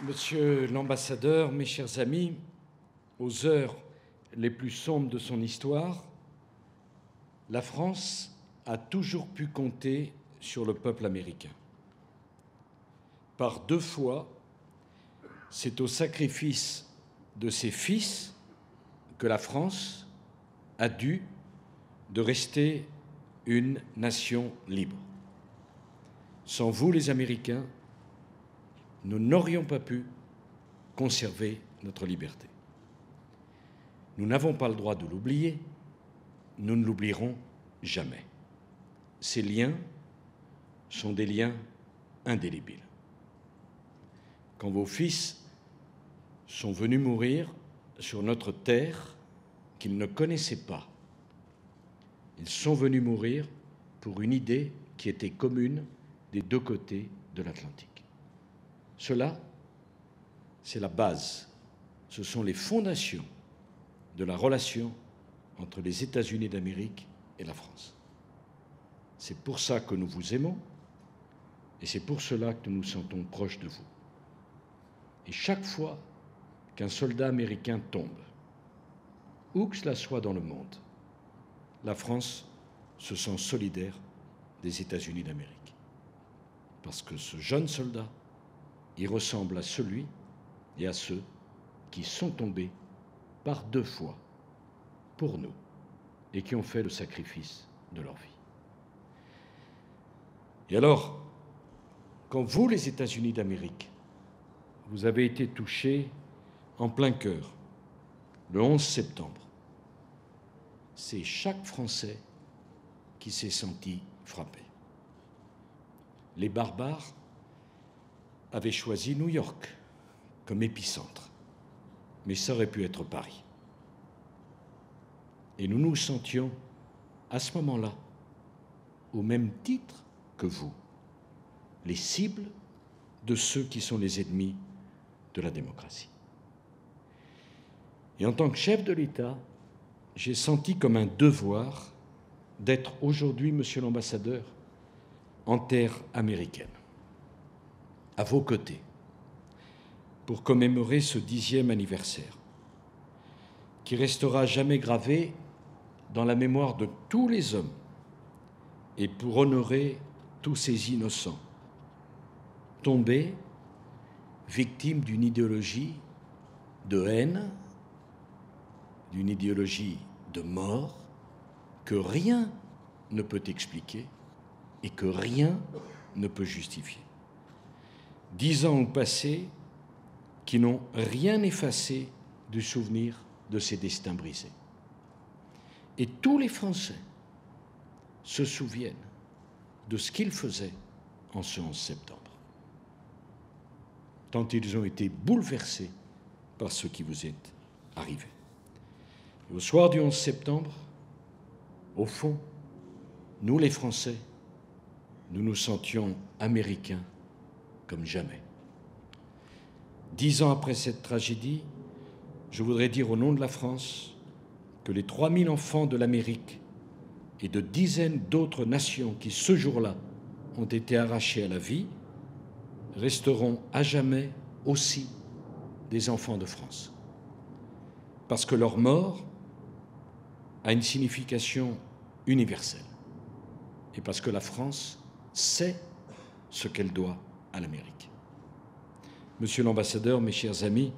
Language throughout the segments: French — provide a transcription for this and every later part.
Monsieur l'ambassadeur, mes chers amis, aux heures les plus sombres de son histoire, la France a toujours pu compter sur le peuple américain. Par 2 fois, c'est au sacrifice de ses fils que la France a dû de rester une nation libre. Sans vous, les Américains, nous n'aurions pas pu conserver notre liberté. Nous n'avons pas le droit de l'oublier, nous ne l'oublierons jamais. Ces liens sont des liens indélébiles. Quand vos fils sont venus mourir sur notre terre qu'ils ne connaissaient pas, ils sont venus mourir pour une idée qui était commune des 2 côtés de l'Atlantique. Cela, c'est la base, ce sont les fondations de la relation entre les États-Unis d'Amérique et la France. C'est pour ça que nous vous aimons et c'est pour cela que nous nous sentons proches de vous. Et chaque fois qu'un soldat américain tombe, où que cela soit dans le monde, la France se sent solidaire des États-Unis d'Amérique. Parce que ce jeune soldat, il ressemble à celui et à ceux qui sont tombés par 2 fois pour nous et qui ont fait le sacrifice de leur vie. Et alors, quand vous, les États-Unis d'Amérique, vous avez été touchés en plein cœur le 11 septembre, c'est chaque Français qui s'est senti frappé. Les barbares avaient choisi New York comme épicentre, mais ça aurait pu être Paris. Et nous nous sentions, à ce moment-là, au même titre que vous, les cibles de ceux qui sont les ennemis de la démocratie. Et en tant que chef de l'État, j'ai senti comme un devoir d'être aujourd'hui, monsieur l'ambassadeur, en terre américaine, à vos côtés, pour commémorer ce 10e anniversaire, qui restera jamais gravé dans la mémoire de tous les hommes et pour honorer tous ces innocents, tombés, victimes d'une idéologie de haine, d'une idéologie de mort, que rien ne peut expliquer et que rien ne peut justifier. 10 ans ont passé qui n'ont rien effacé du souvenir de ces destins brisés. Et tous les Français se souviennent de ce qu'ils faisaient en ce 11 septembre. Tant ils ont été bouleversés par ce qui vous est arrivé. Et au soir du 11 septembre, au fond, nous les Français, nous nous sentions américains comme jamais. 10 ans après cette tragédie, je voudrais dire au nom de la France que les 3000 enfants de l'Amérique et de dizaines d'autres nations qui, ce jour-là, ont été arrachés à la vie, resteront à jamais aussi des enfants de France. Parce que leur mort a une signification universelle. Et parce que la France sait ce qu'elle doit à l'Amérique. Monsieur l'ambassadeur, mes chers amis,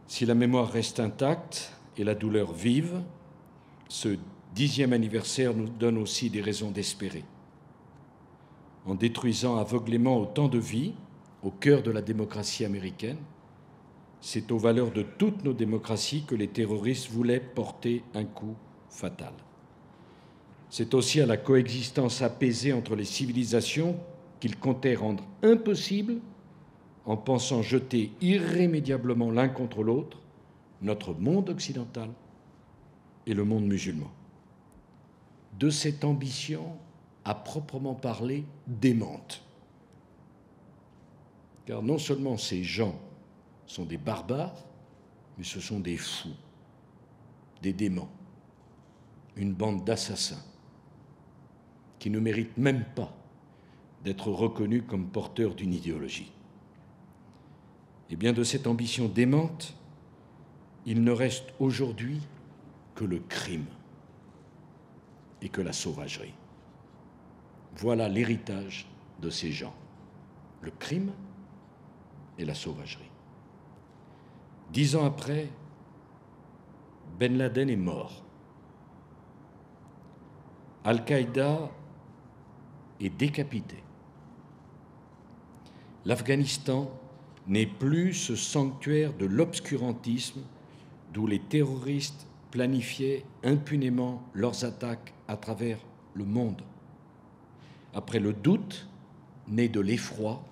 si la mémoire reste intacte et la douleur vive, ce 10e anniversaire nous donne aussi des raisons d'espérer. En détruisant aveuglément autant de vies au cœur de la démocratie américaine, c'est aux valeurs de toutes nos démocraties que les terroristes voulaient porter un coup fatal. C'est aussi à la coexistence apaisée entre les civilisations qu'ils comptaient rendre impossible en pensant jeter irrémédiablement l'un contre l'autre notre monde occidental et le monde musulman. De cette ambition à proprement parler démente. Car non seulement ces gens sont des barbares, mais ce sont des fous, des démons, une bande d'assassins qui ne méritent même pas d'être reconnus comme porteurs d'une idéologie. Eh bien, de cette ambition démente, il ne reste aujourd'hui que le crime et que la sauvagerie. Voilà l'héritage de ces gens, le crime et la sauvagerie. 10 ans après, Ben Laden est mort. Al-Qaïda est décapité. L'Afghanistan n'est plus ce sanctuaire de l'obscurantisme d'où les terroristes planifiaient impunément leurs attaques à travers le monde. Après le doute, né de l'effroi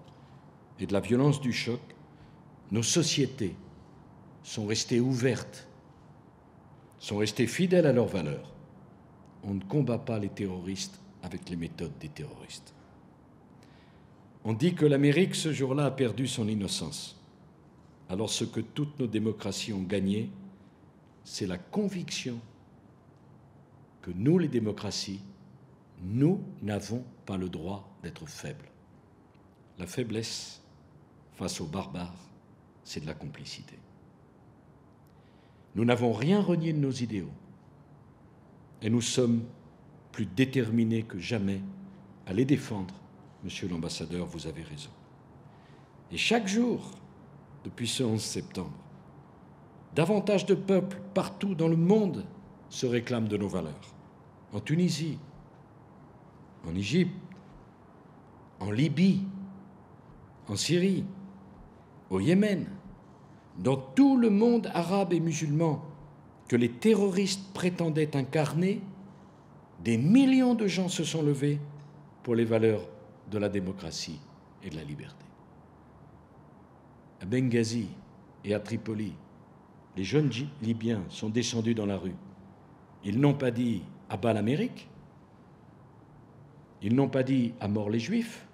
et de la violence du choc, nos sociétés sont restées ouvertes, sont restées fidèles à leurs valeurs. On ne combat pas les terroristes avec les méthodes des terroristes. On dit que l'Amérique, ce jour-là, a perdu son innocence. Alors ce que toutes nos démocraties ont gagné, c'est la conviction que nous, les démocraties, nous n'avons pas le droit d'être faibles. La faiblesse face aux barbares, c'est de la complicité. Nous n'avons rien renié de nos idéaux et nous sommes plus déterminés que jamais à les défendre. Monsieur l'ambassadeur, vous avez raison. Et chaque jour, depuis ce 11 septembre, davantage de peuples partout dans le monde se réclament de nos valeurs. En Tunisie, en Égypte, en Libye, en Syrie, au Yémen, dans tout le monde arabe et musulman que les terroristes prétendaient incarner, des millions de gens se sont levés pour les valeurs de la démocratie et de la liberté. À Benghazi et à Tripoli, les jeunes Libyens sont descendus dans la rue. Ils n'ont pas dit « à bas l'Amérique », ils n'ont pas dit « à mort les Juifs »,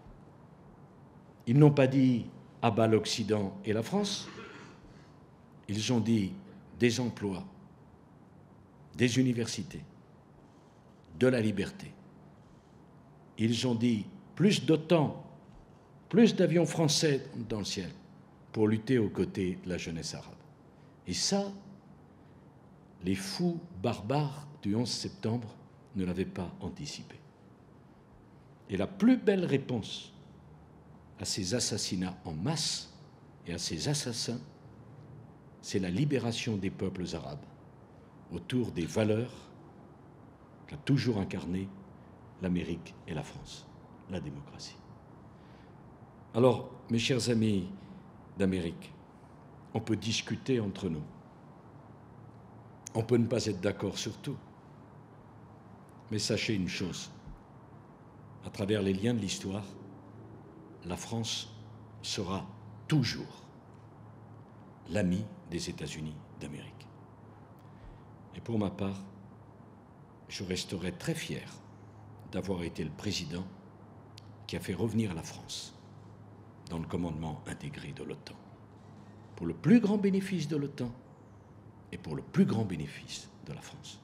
ils n'ont pas dit « à bas l'Occident et la France », ils ont dit « des emplois, des universités, de la liberté ». Ils ont dit plus d'OTAN, plus d'avions français dans le ciel pour lutter aux côtés de la jeunesse arabe. Et ça, les fous barbares du 11 septembre ne l'avaient pas anticipé. Et la plus belle réponse à ces assassinats en masse et à ces assassins, c'est la libération des peuples arabes autour des valeurs qu'a toujours incarnées l'Amérique et la France, la démocratie. Alors, mes chers amis d'Amérique, on peut discuter entre nous. On peut ne pas être d'accord sur tout. Mais sachez une chose, à travers les liens de l'histoire, la France sera toujours l'ami des États-Unis d'Amérique. Et pour ma part, je resterai très fier d'avoir été le président qui a fait revenir la France dans le commandement intégré de l'OTAN, pour le plus grand bénéfice de l'OTAN et pour le plus grand bénéfice de la France.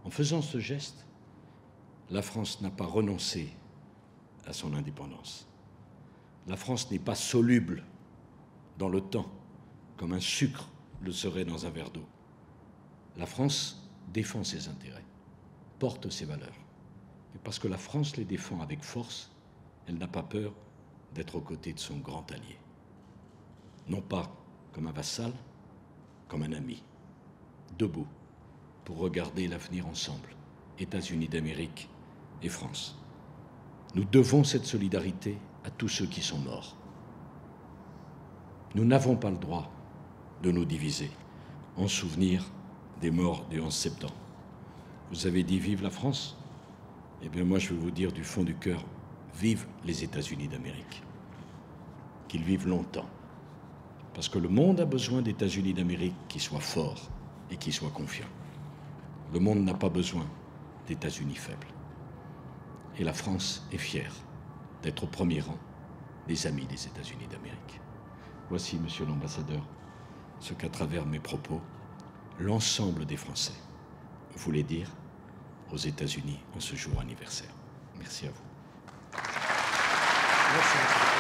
En faisant ce geste, la France n'a pas renoncé à son indépendance. La France n'est pas soluble dans l'OTAN comme un sucre le serait dans un verre d'eau. La France défend ses intérêts, porte ses valeurs. Et parce que la France les défend avec force, elle n'a pas peur d'être aux côtés de son grand allié. Non pas comme un vassal, comme un ami, debout, pour regarder l'avenir ensemble, États-Unis d'Amérique et France. Nous devons cette solidarité à tous ceux qui sont morts. Nous n'avons pas le droit de nous diviser en souvenir des morts du 11 septembre. Vous avez dit « Vive la France », eh bien moi je veux vous dire du fond du cœur, vive les États-Unis d'Amérique. Qu'ils vivent longtemps. Parce que le monde a besoin d'États-Unis d'Amérique qui soient forts et qui soient confiants. Le monde n'a pas besoin d'États-Unis faibles. Et la France est fière d'être au premier rang des amis des États-Unis d'Amérique. Voici, monsieur l'ambassadeur, ce qu'à travers mes propos, l'ensemble des Français voulait dire aux États-Unis en ce jour anniversaire. Merci à vous. Merci.